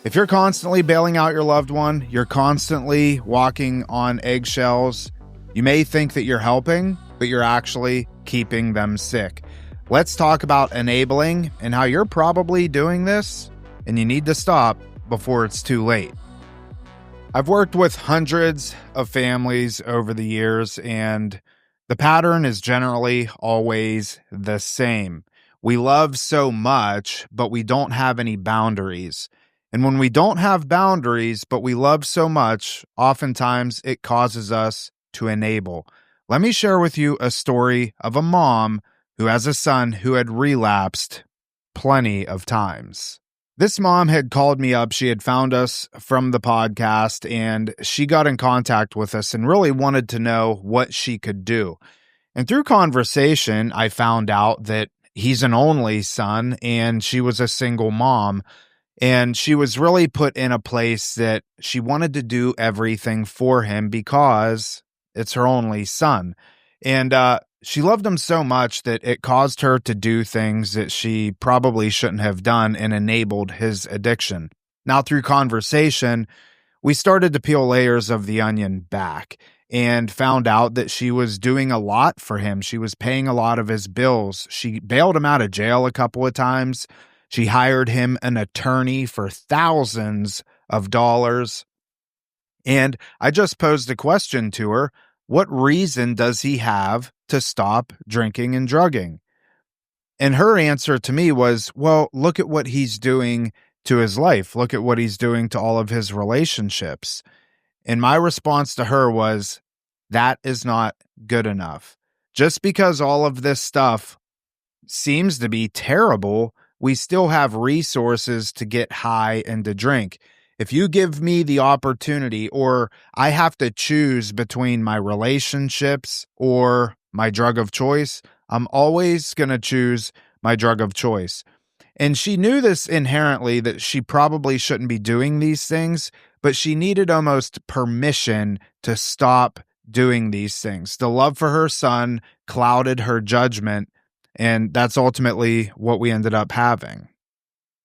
If you're constantly bailing out your loved one, you're constantly walking on eggshells, you may think that you're helping, but you're actually keeping them sick. Let's talk about enabling and how you're probably doing this, and you need to stop before it's too late. I've worked with hundreds of families over the years, and the pattern is generally always the same. We love so much, but we don't have any boundaries. And when we don't have boundaries, but we love so much, oftentimes it causes us to enable. Let me share with you a story of a mom who has a son who had relapsed plenty of times. This mom had called me up. She had found us from the podcast, and she got in contact with us and really wanted to know what she could do. And through conversation, I found out that he's an only son and she was a single mom. And she was really put in a place that she wanted to do everything for him because it's her only son. And she loved him so much that it caused her to do things that she probably shouldn't have done and enabled his addiction. Now, through conversation, we started to peel layers of the onion back and found out that she was doing a lot for him. She was paying a lot of his bills. She bailed him out of jail a couple of times. She hired him an attorney for thousands of dollars. And I just posed a question to her. What reason does he have to stop drinking and drugging? And her answer to me was, well, look at what he's doing to his life. Look at what he's doing to all of his relationships. And my response to her was, that is not good enough. Just because all of this stuff seems to be terrible, we still have resources to get high and to drink. If you give me the opportunity, or I have to choose between my relationships or my drug of choice, I'm always going to choose my drug of choice. And she knew this inherently, that she probably shouldn't be doing these things, but she needed almost permission to stop doing these things. The love for her son clouded her judgment, and that's ultimately what we ended up having.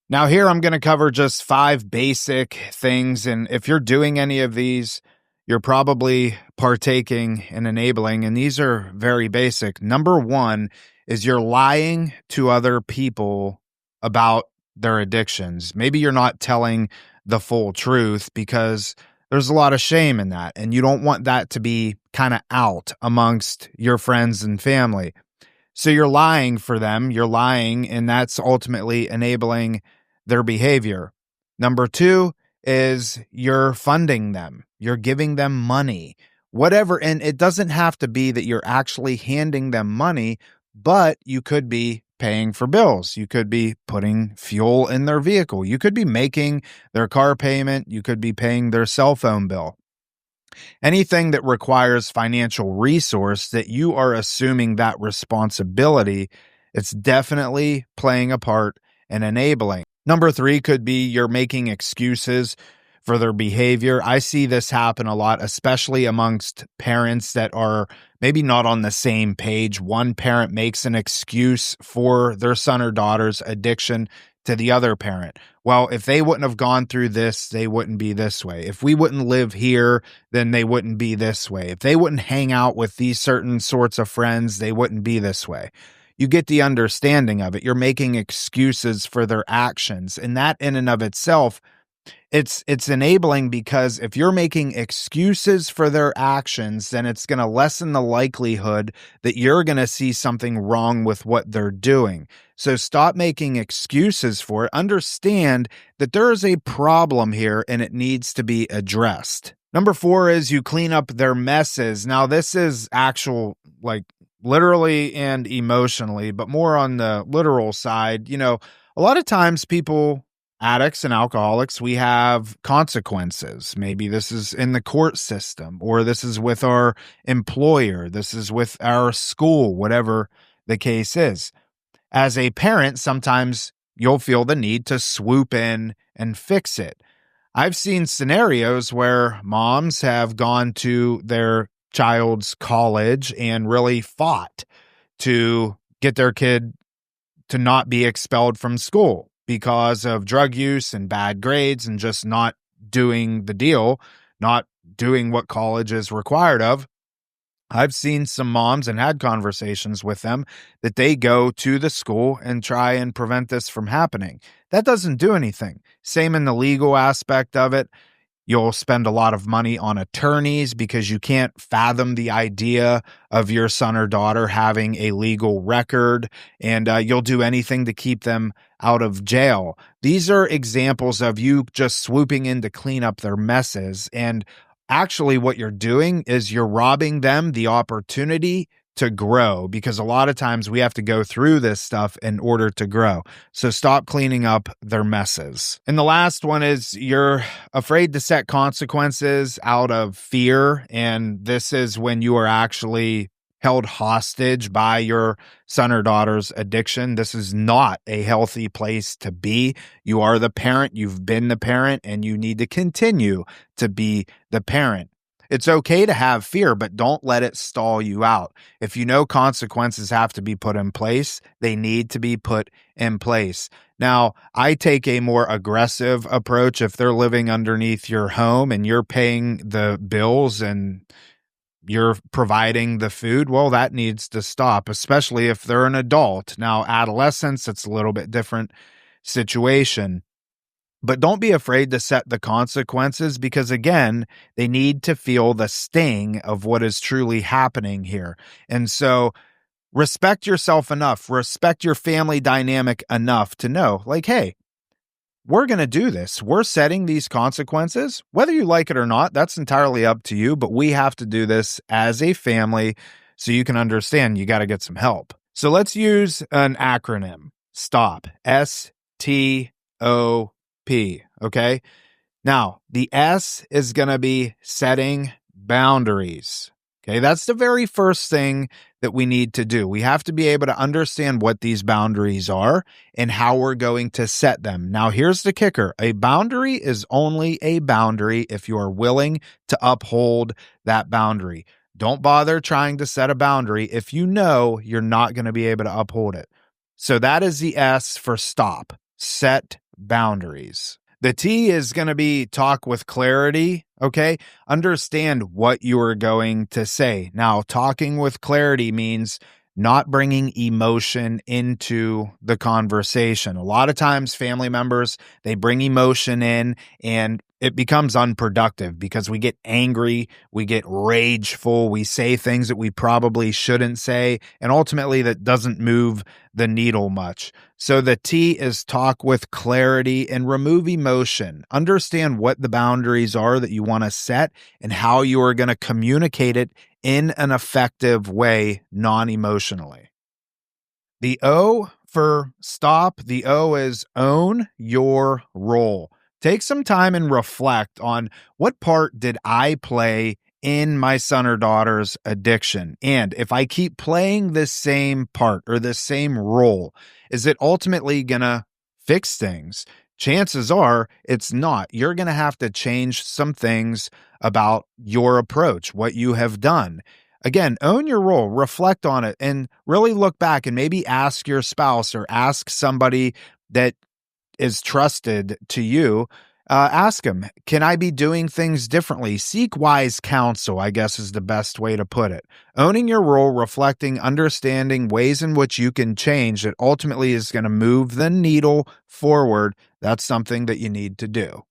Now, here I'm going to cover just 5 basic things, and if you're doing any of these, you're probably partaking and enabling, and these are very basic. Number 1 is you're lying to other people about their addictions. Maybe you're not telling the full truth because there's a lot of shame in that, and you don't want that to be kind of out amongst your friends and family. So you're lying for them, you're lying, and that's ultimately enabling their behavior. Number 2 is you're funding them. You're giving them money, whatever. And it doesn't have to be that you're actually handing them money, but you could be paying for bills. You could be putting fuel in their vehicle. You could be making their car payment. You could be paying their cell phone bill. Anything that requires financial resource that you are assuming that responsibility, it's definitely playing a part in enabling. Number 3 could be you're making excuses for their behavior. I see this happen a lot, especially amongst parents that are maybe not on the same page. One parent makes an excuse for their son or daughter's addiction to the other parent. Well, if they wouldn't have gone through this, they wouldn't be this way. If we wouldn't live here, then they wouldn't be this way. If they wouldn't hang out with these certain sorts of friends, they wouldn't be this way. You get the understanding of it. You're making excuses for their actions. And that in and of itself, it's enabling, because if you're making excuses for their actions, then it's going to lessen the likelihood that you're going to see something wrong with what they're doing. So stop making excuses for it. Understand that there is a problem here and it needs to be addressed. Number 4 is you clean up their messes. Now, this is actual, like literally and emotionally, but more on the literal side. You know, a lot of times people, addicts and alcoholics, we have consequences. Maybe this is in the court system, or this is with our employer, this is with our school, whatever the case is. As a parent, sometimes you'll feel the need to swoop in and fix it. I've seen scenarios where moms have gone to their child's college and really fought to get their kid to not be expelled from school. because of drug use and bad grades and just not doing the deal, not doing what college is required of. I've seen some moms and had conversations with them that they go to the school and try and prevent this from happening. That doesn't do anything. Same in the legal aspect of it. You'll spend a lot of money on attorneys because you can't fathom the idea of your son or daughter having a legal record, and you'll do anything to keep them out of jail. These are examples of you just swooping in to clean up their messes. And actually, what you're doing is you're robbing them the opportunity to grow, because a lot of times we have to go through this stuff in order to grow. So stop cleaning up their messes. And the last one is you're afraid to set consequences out of fear. And this is when you are actually held hostage by your son or daughter's addiction. This is not a healthy place to be. You are the parent, you've been the parent, and you need to continue to be the parent. It's okay to have fear, but don't let it stall you out. If you know consequences have to be put in place, they need to be put in place. Now, I take a more aggressive approach. If they're living underneath your home and you're paying the bills and you're providing the food, well, that needs to stop, especially if they're an adult. Now, adolescents, it's a little bit different situation. But don't be afraid to set the consequences, because, again, they need to feel the sting of what is truly happening here. And so respect yourself enough, respect your family dynamic enough to know, like, hey, we're going to do this. We're setting these consequences. Whether you like it or not, that's entirely up to you, but we have to do this as a family so you can understand you got to get some help. So let's use an acronym. STOP. STOP. Okay. Now, the S is going to be setting boundaries. Okay. That's the very first thing that we need to do. We have to be able to understand what these boundaries are and how we're going to set them. Now, here's the kicker. A boundary is only a boundary if you are willing to uphold that boundary. Don't bother trying to set a boundary if you know you're not going to be able to uphold it. So that is the S for stop. Set boundaries. The T is going to be talk with clarity, okay? Understand what you are going to say. Now, talking with clarity means not bringing emotion into the conversation. A lot of times family members, they bring emotion in and it becomes unproductive because we get angry, we get rageful, we say things that we probably shouldn't say, and ultimately that doesn't move the needle much. So the T is talk with clarity and remove emotion. Understand what the boundaries are that you want to set and how you are going to communicate it in an effective way, non-emotionally. The O for stop, the O is own your role. Take some time and reflect on what part did I play in my son or daughter's addiction? And if I keep playing this same part or this same role, is it ultimately going to fix things? Chances are it's not. You're going to have to change some things about your approach, what you have done. Again, own your role, reflect on it, and really look back and maybe ask your spouse or ask somebody that is trusted to you. Ask them, can I be doing things differently? Seek wise counsel, I guess is the best way to put it. Owning your role, reflecting, understanding ways in which you can change that ultimately is going to move the needle forward. That's something that you need to do.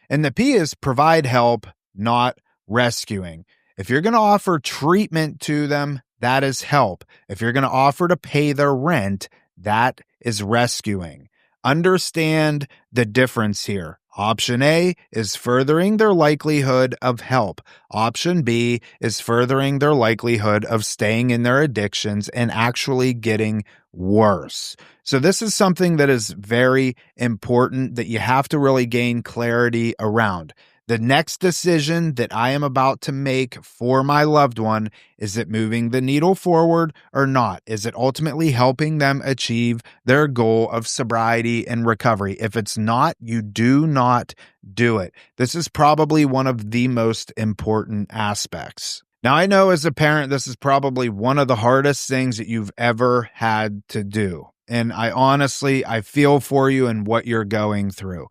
And the P is provide help, not rescuing. If you're going to offer treatment to them, that is help. If you're going to offer to pay their rent, that is rescuing. Understand the difference here. Option A is furthering their likelihood of help. Option B is furthering their likelihood of staying in their addictions and actually getting worse. So this is something that is very important that you have to really gain clarity around. The next decision that I am about to make for my loved one, is it moving the needle forward or not? Is it ultimately helping them achieve their goal of sobriety and recovery? If it's not, you do not do it. This is probably one of the most important aspects. Now, I know as a parent, this is probably one of the hardest things that you've ever had to do. And I feel for you and what you're going through.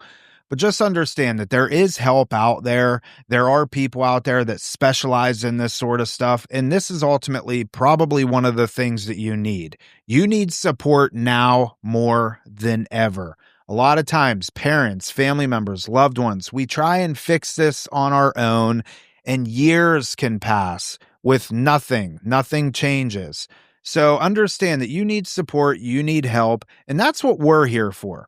But just understand that there is help out there. There are people out there that specialize in this sort of stuff. And this is ultimately probably one of the things that you need. You need support now more than ever. A lot of times, parents, family members, loved ones, we try and fix this on our own, and years can pass with nothing. Nothing changes. So understand that you need support, you need help, and that's what we're here for.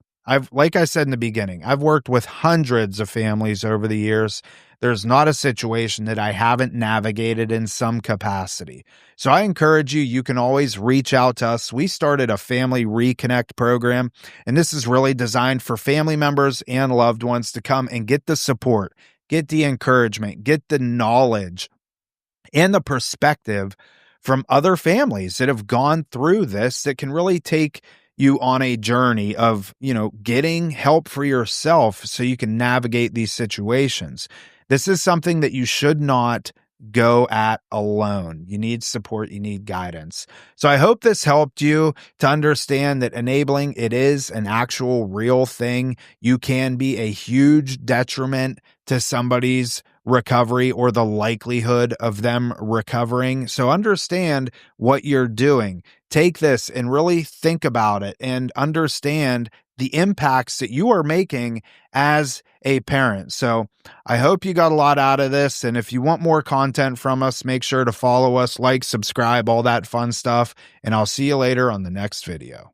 Like I said in the beginning, I've worked with hundreds of families over the years. There's not a situation that I haven't navigated in some capacity. So I encourage you, you can always reach out to us. We started a family reconnect program, and this is really designed for family members and loved ones to come and get the support, get the encouragement, get the knowledge and the perspective from other families that have gone through this that can really take you on a journey of, getting help for yourself so you can navigate these situations. This is something that you should not go at alone. You need support, you need guidance. So I hope this helped you to understand that enabling, it is an actual real thing. You can be a huge detriment to somebody's recovery or the likelihood of them recovering. So understand what you're doing. Take this and really think about it and understand the impacts that you are making as a parent. So I hope you got a lot out of this. And if you want more content from us, make sure to follow us, like, subscribe, all that fun stuff. And I'll see you later on the next video.